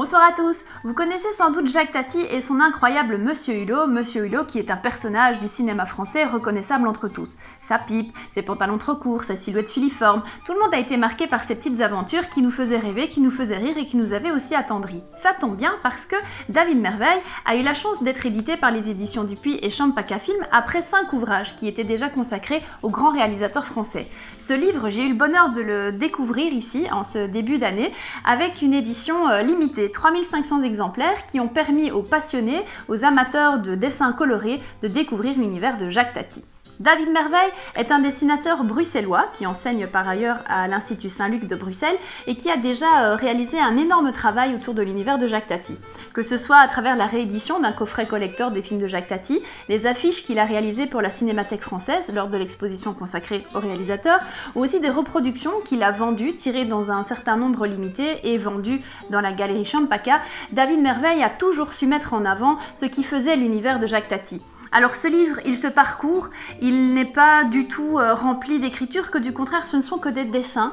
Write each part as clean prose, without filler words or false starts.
Bonsoir à tous. Vous connaissez sans doute Jacques Tati et son incroyable Monsieur Hulot qui est un personnage du cinéma français reconnaissable entre tous. Sa pipe, ses pantalons trop courts, sa silhouette filiforme, tout le monde a été marqué par ces petites aventures qui nous faisaient rêver, qui nous faisaient rire et qui nous avaient aussi attendris. Ça tombe bien parce que David Merveille a eu la chance d'être édité par les éditions Dupuis et Champaka Film après 5 ouvrages qui étaient déjà consacrés aux grands réalisateurs français. Ce livre, j'ai eu le bonheur de le découvrir ici en ce début d'année avec une édition limitée. 3500 exemplaires qui ont permis aux passionnés, aux amateurs de dessins colorés de découvrir l'univers de Jacques Tati. David Merveille est un dessinateur bruxellois qui enseigne par ailleurs à l'Institut Saint-Luc de Bruxelles et qui a déjà réalisé un énorme travail autour de l'univers de Jacques Tati. Que ce soit à travers la réédition d'un coffret collector des films de Jacques Tati, les affiches qu'il a réalisées pour la Cinémathèque française lors de l'exposition consacrée au réalisateur, ou aussi des reproductions qu'il a vendues, tirées dans un certain nombre limité et vendues dans la galerie Champaka, David Merveille a toujours su mettre en avant ce qui faisait l'univers de Jacques Tati. Alors ce livre, il se parcourt, il n'est pas du tout rempli d'écriture, que du contraire ce ne sont que des dessins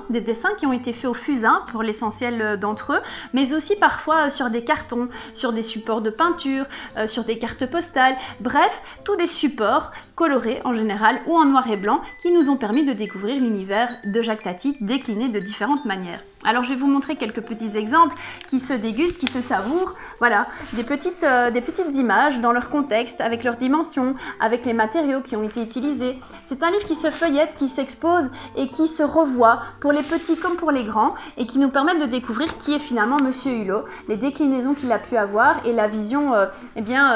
qui ont été faits au fusain pour l'essentiel d'entre eux, mais aussi parfois sur des cartons, sur des supports de peinture, sur des cartes postales, bref, tous des supports colorés en général ou en noir et blanc qui nous ont permis de découvrir l'univers de Jacques Tati décliné de différentes manières. Alors je vais vous montrer quelques petits exemples qui se dégustent, qui se savourent, voilà, des petites images dans leur contexte, avec leurs dimensions, avec les matériaux qui ont été utilisés. C'est un livre qui se feuillette, qui s'expose et qui se revoit pour les petits comme pour les grands et qui nous permettent de découvrir qui est finalement Monsieur Hulot, les déclinaisons qu'il a pu avoir et la vision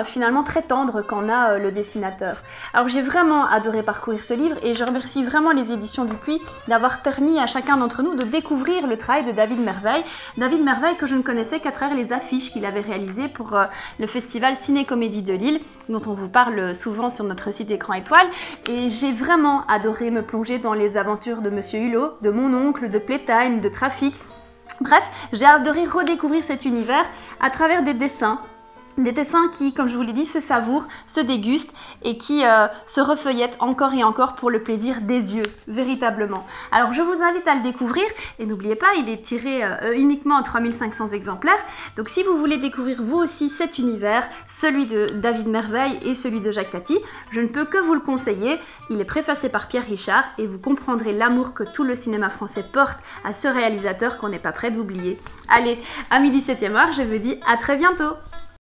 finalement très tendre qu'en a le dessinateur. Alors j'ai vraiment adoré parcourir ce livre et je remercie vraiment les éditions Dupuis d'avoir permis à chacun d'entre nous de découvrir le travail de David Merveille. David Merveille que je ne connaissais qu'à travers les affiches qu'il avait réalisées pour le festival Ciné-Comédie de Lille, dont on vous parle souvent sur notre site Écran Étoile. Et j'ai vraiment adoré me plonger dans les aventures de Monsieur Hulot, de mon oncle, de Playtime, de Trafic. Bref, j'ai adoré redécouvrir cet univers à travers des dessins qui, comme je vous l'ai dit, se savourent, se dégustent et qui se refeuillettent encore et encore pour le plaisir des yeux, véritablement. Alors je vous invite à le découvrir et n'oubliez pas, il est tiré uniquement en 3500 exemplaires. Donc si vous voulez découvrir vous aussi cet univers, celui de David Merveille et celui de Jacques Tati, je ne peux que vous le conseiller. Il est préfacé par Pierre Richard et vous comprendrez l'amour que tout le cinéma français porte à ce réalisateur qu'on n'est pas prêt d'oublier. Allez, amis 17e art, je vous dis à très bientôt!